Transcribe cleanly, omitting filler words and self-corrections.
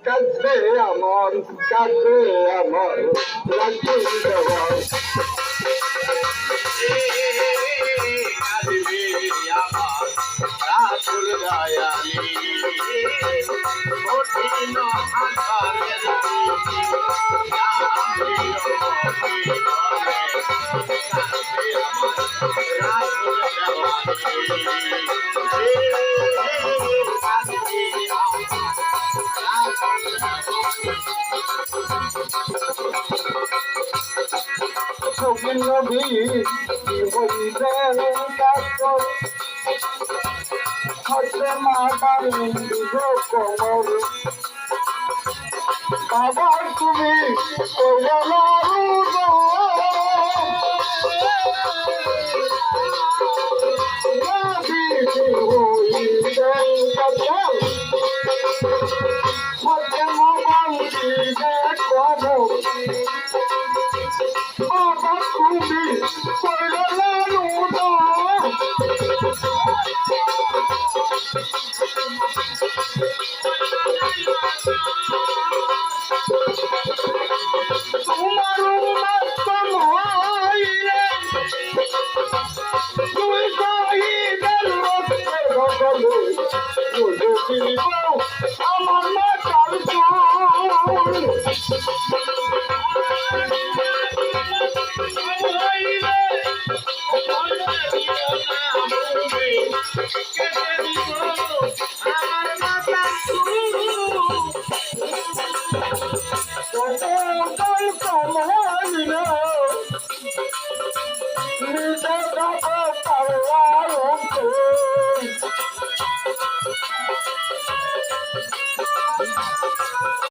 কাছে আমার কাছে আমার রাখি দেওয়া রাসুল দয়ালি কঠিন আকারের নবী হইবে কাতর হতে মাতার কোমর বাবা তুমি হতে মাতার কোমর বাবা তুমি আমার মাতার